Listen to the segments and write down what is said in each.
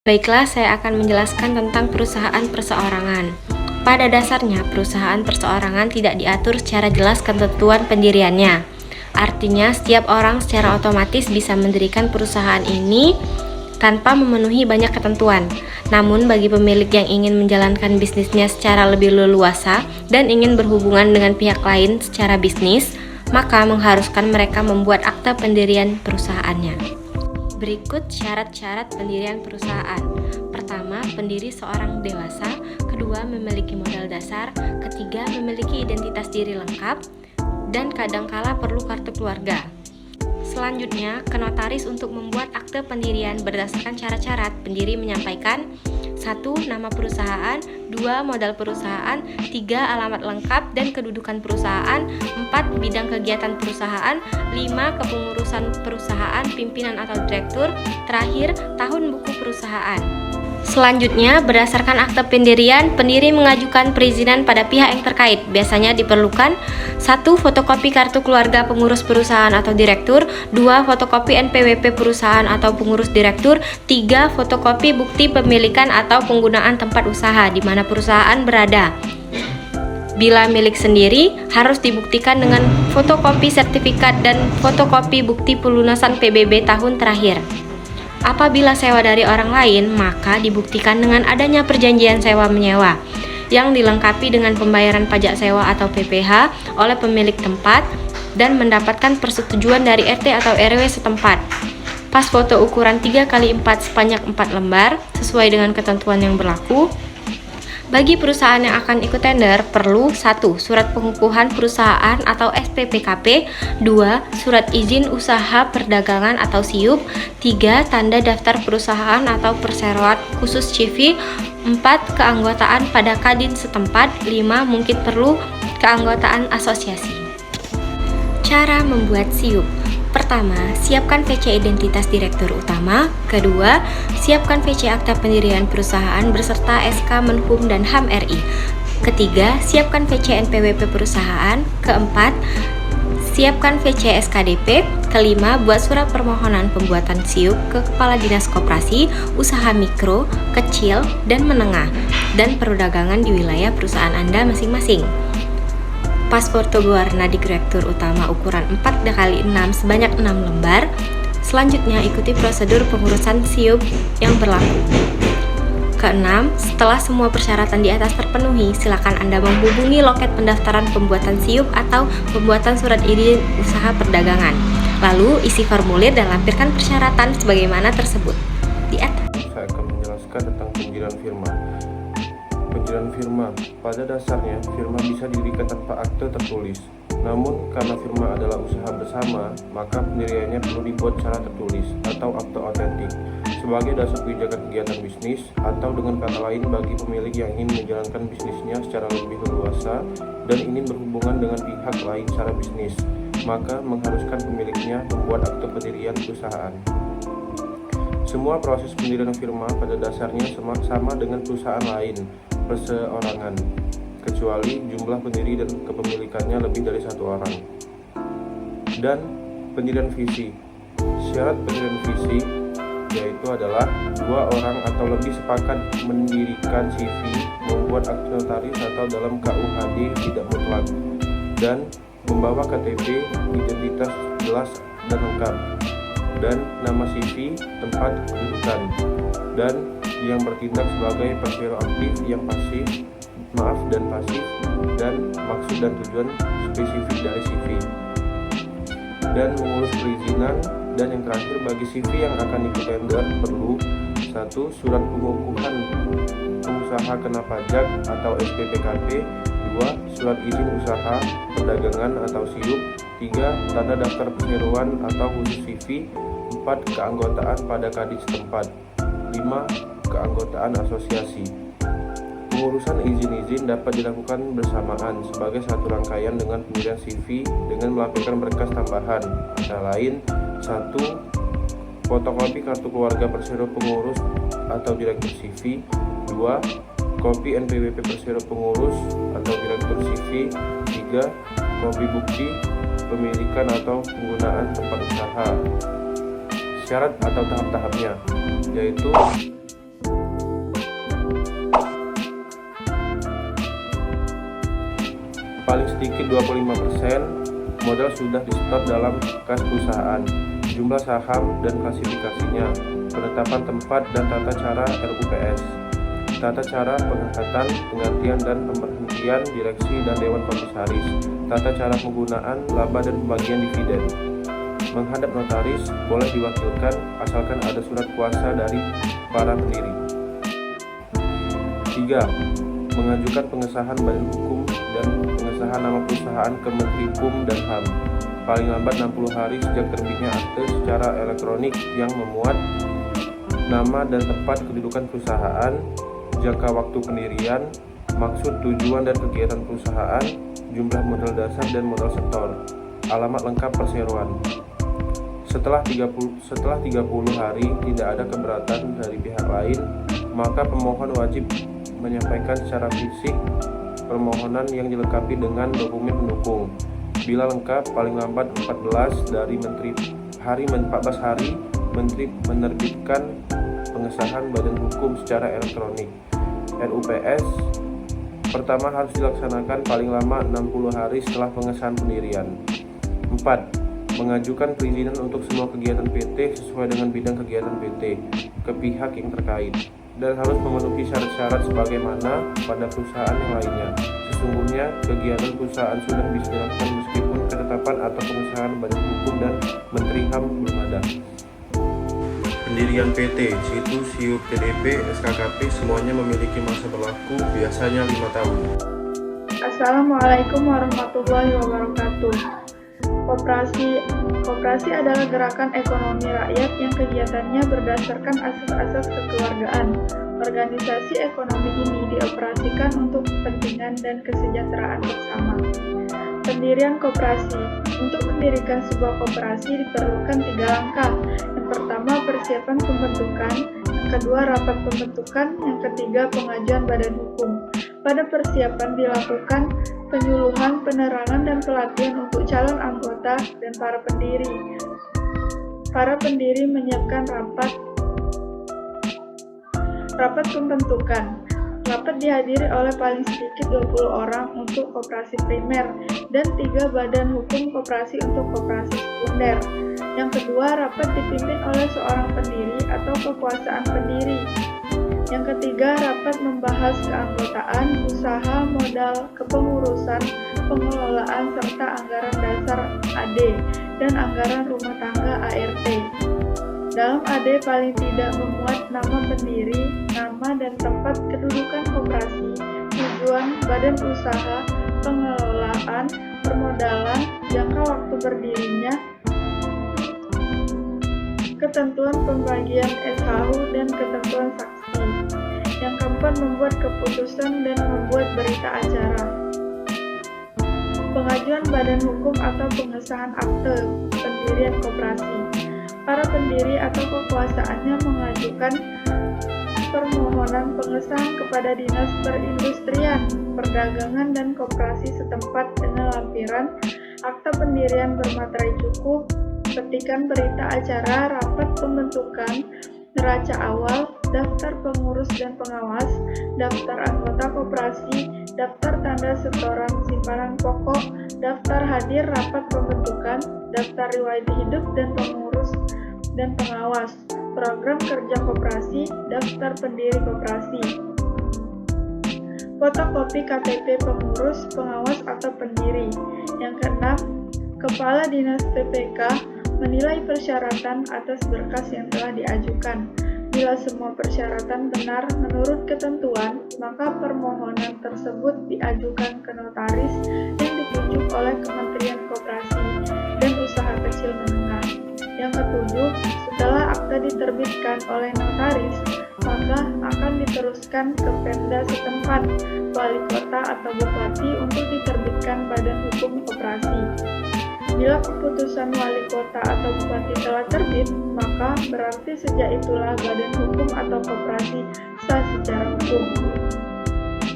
Baiklah, saya akan menjelaskan tentang perusahaan perseorangan. Pada dasarnya, perusahaan perseorangan tidak diatur secara jelas ketentuan pendiriannya. Artinya, setiap orang secara otomatis bisa mendirikan perusahaan ini tanpa memenuhi banyak ketentuan. Namun, bagi pemilik yang ingin menjalankan bisnisnya secara lebih leluasa dan ingin berhubungan dengan pihak lain secara bisnis, maka mengharuskan mereka membuat akta pendirian perusahaannya. Berikut syarat-syarat pendirian perusahaan. Pertama, pendiri seorang dewasa. Kedua, memiliki modal dasar. Ketiga, memiliki identitas diri lengkap. Dan kadangkala perlu kartu keluarga. Selanjutnya, ke notaris untuk membuat akte pendirian berdasarkan syarat-syarat. Pendiri menyampaikan 1. Nama perusahaan, 2. Modal perusahaan, 3. Alamat lengkap dan kedudukan perusahaan, 4. Bidang kegiatan perusahaan, 5. Kepengurusan perusahaan, pimpinan atau direktur, terakhir, tahun buku perusahaan. Selanjutnya, berdasarkan akte pendirian, pendiri mengajukan perizinan pada pihak yang terkait. Biasanya diperlukan 1. Fotokopi kartu keluarga pengurus perusahaan atau direktur, 2. Fotokopi NPWP perusahaan atau pengurus direktur, 3. Fotokopi bukti pemilikan atau penggunaan tempat usaha di mana perusahaan berada. Bila milik sendiri, harus dibuktikan dengan fotokopi sertifikat dan fotokopi bukti pelunasan PBB tahun terakhir. Apabila sewa dari orang lain, maka dibuktikan dengan adanya perjanjian sewa-menyewa yang dilengkapi dengan pembayaran pajak sewa atau PPh oleh pemilik tempat dan mendapatkan persetujuan dari RT atau RW setempat. Pas foto ukuran 3x4 sebanyak 4 lembar sesuai dengan ketentuan yang berlaku. Bagi perusahaan yang akan ikut tender, perlu 1. Surat pengukuhan perusahaan atau SPPKP, 2. Surat izin usaha perdagangan atau SIUP, 3. Tanda daftar perusahaan atau perseroan khusus CV, 4. Keanggotaan pada kadin setempat, 5. Mungkin perlu keanggotaan asosiasi. Cara membuat SIUP. Pertama, siapkan VC identitas direktur utama. Kedua, siapkan VC akta pendirian perusahaan beserta SK Menhum dan HAM RI. Ketiga, siapkan VC NPWP perusahaan. Keempat, siapkan VC SKDP. Kelima, buat surat permohonan pembuatan SIUP ke Kepala Dinas Koperasi, Usaha Mikro, Kecil, dan Menengah, dan Perdagangan di wilayah perusahaan Anda masing-masing. Pas foto berwarna di direktur utama ukuran 4x6 sebanyak 6 lembar. Selanjutnya, ikuti prosedur pengurusan SIUP yang berlaku. Keenam, setelah semua persyaratan di atas terpenuhi, silakan Anda menghubungi loket pendaftaran pembuatan SIUP atau pembuatan surat izin usaha perdagangan. Lalu, isi formulir dan lampirkan persyaratan sebagaimana tersebut di atas. Saya akan menjelaskan tentang pendirian firma. Pendirian firma, pada dasarnya firma bisa didirikan tanpa akte tertulis. Namun karena firma adalah usaha bersama, maka pendiriannya perlu dibuat secara tertulis atau akte otentik sebagai dasar kebijakan kegiatan bisnis, atau dengan kata lain bagi pemilik yang ingin menjalankan bisnisnya secara lebih leluasa dan ingin berhubungan dengan pihak lain secara bisnis, maka mengharuskan pemiliknya membuat akte pendirian perusahaan. Semua proses pendirian firma pada dasarnya sama dengan perusahaan lain perseorangan, kecuali jumlah pendiri dan kepemilikannya lebih dari 1 orang. Dan pendirian visi. Syarat pendirian visi yaitu adalah 2 orang atau lebih sepakat mendirikan CV, membuat akte notaris atau dalam KUHD tidak mutlak, dan membawa KTP, identitas jelas dan lengkap, dan nama CV, tempat kedudukan, dan yang bertindak sebagai persero aktif yang pasif, dan maksud dan tujuan spesifik dari CV, dan mengurus perizinan. Dan yang terakhir, bagi CV yang akan ikut tender perlu 1. Surat pengukuhan pengusaha kena pajak atau SPPKP, 2. Surat izin usaha perdagangan atau SIUP, 3. Tanda daftar perseroan atau khusus CV, 4. Keanggotaan pada kadin setempat, 5. Keanggotaan asosiasi. Pengurusan izin-izin dapat dilakukan bersamaan sebagai satu rangkaian dengan pendirian CV dengan melampirkan berkas tambahan, antara lain 1. Fotokopi kartu keluarga persero pengurus atau direktur CV, 2. Kopi NPWP persero pengurus atau direktur CV, 3. Kopi bukti pemilikan atau penggunaan tempat usaha. Syarat atau tahap-tahapnya yaitu sedikit 25% modal sudah disetor dalam kas perusahaan, jumlah saham dan klasifikasinya, penetapan tempat dan tata cara RUPS, tata cara pengangkatan, penggantian dan pemberhentian direksi dan dewan komisaris, tata cara penggunaan laba dan pembagian dividen. Menghadap notaris boleh diwakilkan asalkan ada surat kuasa dari para pendiri. 3. Mengajukan pengesahan badan hukum dan pengesahan nama perusahaan ke Menteri Hukum dan HAM paling lambat 60 hari sejak terbitnya akte secara elektronik yang memuat nama dan tempat kedudukan perusahaan, jangka waktu pendirian, maksud, tujuan dan kegiatan perusahaan, jumlah modal dasar dan modal setor, alamat lengkap perseroan. Setelah 30 hari tidak ada keberatan dari pihak lain, maka pemohon wajib menyampaikan secara fisik permohonan yang dilengkapi dengan dokumen pendukung. Bila lengkap, paling lambat 14 hari Menteri menerbitkan pengesahan badan hukum secara elektronik. RUPS pertama harus dilaksanakan paling lama 60 hari setelah pengesahan pendirian. 4. Mengajukan perizinan untuk semua kegiatan PT sesuai dengan bidang kegiatan PT ke pihak yang terkait dan harus memenuhi syarat-syarat sebagaimana pada perusahaan yang lainnya. Sesungguhnya kegiatan perusahaan sudah bisa dilakukan meskipun ketetapan atau pengesahan badan hukum dan Menteri HAM belum ada. Pendirian PT, situ, SIUP, TDP, SKKP semuanya memiliki masa berlaku biasanya 5 tahun. Assalamualaikum warahmatullahi wabarakatuh. Koperasi adalah gerakan ekonomi rakyat yang kegiatannya berdasarkan asas-asas kekeluargaan. Organisasi ekonomi ini dioperasikan untuk kepentingan dan kesejahteraan bersama. Pendirian koperasi. Untuk mendirikan sebuah koperasi diperlukan 3 langkah. Yang pertama, persiapan pembentukan. Yang kedua, rapat pembentukan. Yang ketiga, pengajuan badan hukum. Pada persiapan dilakukan penyuluhan, penerangan, dan pelatihan untuk calon anggota dan para pendiri. Para pendiri menyiapkan rapat pembentukan. Rapat dihadiri oleh paling sedikit 20 orang untuk koperasi primer dan 3 badan hukum koperasi untuk koperasi sekunder. Yang kedua, rapat dipimpin oleh seorang pendiri atau kekuasaan pendiri. Yang ketiga, rapat membahas keanggotaan, usaha, modal, kepengurusan, pengelolaan, serta anggaran dasar AD dan anggaran rumah tangga ART. Dalam AD paling tidak memuat nama pendiri, nama dan tempat kedudukan koperasi, tujuan, badan usaha, pengelolaan, permodalan, jangka waktu berdirinya, ketentuan pembagian SHU dan ketentuan saksi. Yang keempat, membuat keputusan dan membuat berita acara. Pengajuan badan hukum atau pengesahan akte pendirian koperasi. Para pendiri atau kekuasaannya mengajukan permohonan pengesahan kepada Dinas Perindustrian, Perdagangan dan Koperasi setempat dengan lampiran akta pendirian bermaterai cukup, petikan berita acara, rapat pembentukan, neraca awal, daftar pengurus dan pengawas, daftar anggota koperasi, daftar tanda setoran simpanan pokok, daftar hadir rapat pembentukan, daftar riwayat hidup dan pengurus dan pengawas, program kerja koperasi, daftar pendiri koperasi, fotokopi KTP pengurus, pengawas atau pendiri. Yang keenam, Kepala Dinas PPK menilai persyaratan atas berkas yang telah diajukan. Bila semua persyaratan benar menurut ketentuan, maka permohonan tersebut diajukan ke notaris yang ditunjuk oleh Kementerian Koperasi dan Usaha Kecil Menengah. Yang ketujuh, setelah akta diterbitkan oleh notaris, maka akan diteruskan ke Pemda setempat, wali kota atau bupati untuk diterbitkan badan hukum koperasi. Bila keputusan wali kota atau bupati telah terbit, maka berarti sejak itulah badan hukum atau koperasi sah secara hukum.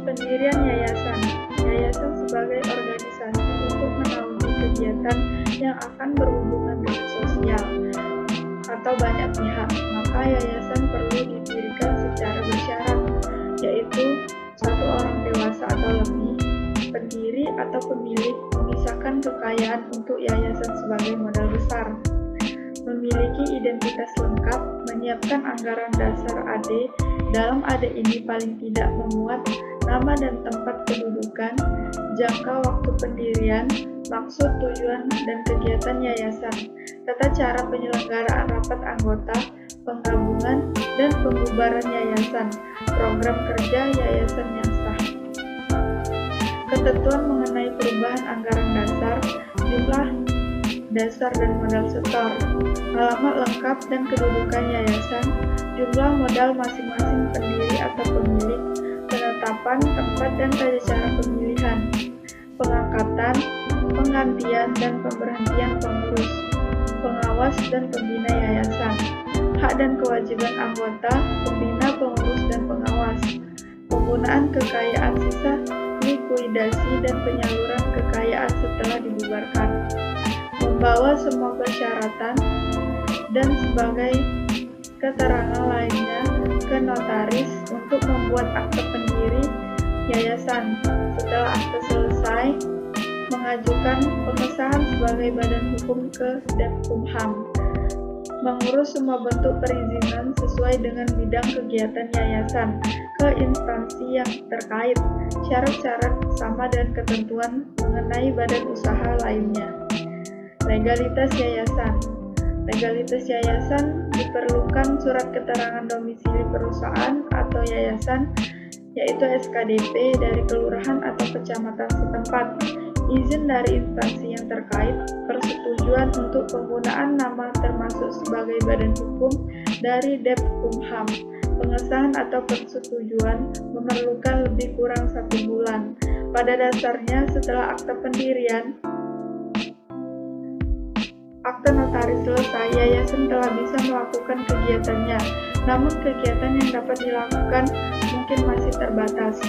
Pendirian yayasan. Yayasan sebagai organisasi untuk menaungi kegiatan yang akan berhubungan dengan sosial atau banyak pihak, maka yayasan perlu didirikan secara bersyarat, yaitu 1 orang dewasa atau lebih, pendiri atau pemilik memisahkan kekayaan untuk yayasan sebagai modal besar. Memiliki identitas lengkap, menyiapkan anggaran dasar AD. Dalam AD ini paling tidak memuat nama dan tempat kedudukan, jangka waktu pendirian, maksud, tujuan, dan kegiatan yayasan, tata cara penyelenggaraan rapat anggota, penggabungan, dan pembubaran yayasan, program kerja yayasan yang sah. Ketentuan mengenai perubahan anggaran dasar, jumlah dasar dan modal setor, alamat lengkap dan kedudukan yayasan, jumlah modal masing-masing pendiri atau pemilik, penetapan tempat dan tata cara pemilihan, pengangkatan, penggantian dan pemberhentian pengurus, pengawas dan pembina yayasan, hak dan kewajiban anggota, pembina, pengurus, dan pengawas, penggunaan kekayaan sisa, likuidasi dan penyaluran kekayaan setelah dibubarkan, membawa semua persyaratan dan sebagai keterangan lainnya ke notaris untuk membuat akte pendiri yayasan. Setelah akte selesai, mengajukan pengesahan sebagai badan hukum ke Depkumham. Mengurus semua bentuk perizinan sesuai dengan bidang kegiatan yayasan ke instansi yang terkait, syarat-syarat sama dan ketentuan mengenai badan usaha lainnya. Legalitas yayasan. Legalitas yayasan diperlukan surat keterangan domisili perusahaan atau yayasan, yaitu SKDP dari kelurahan atau kecamatan setempat, izin dari instansi yang terkait, persetujuan untuk penggunaan nama termasuk sebagai badan hukum dari Depkumham. Pengesahan atau persetujuan memerlukan lebih kurang 1 bulan. Pada dasarnya, setelah akte pendirian, akte notaris selesai, yayasan telah bisa melakukan kegiatannya. Namun kegiatan yang dapat dilakukan mungkin masih terbatas.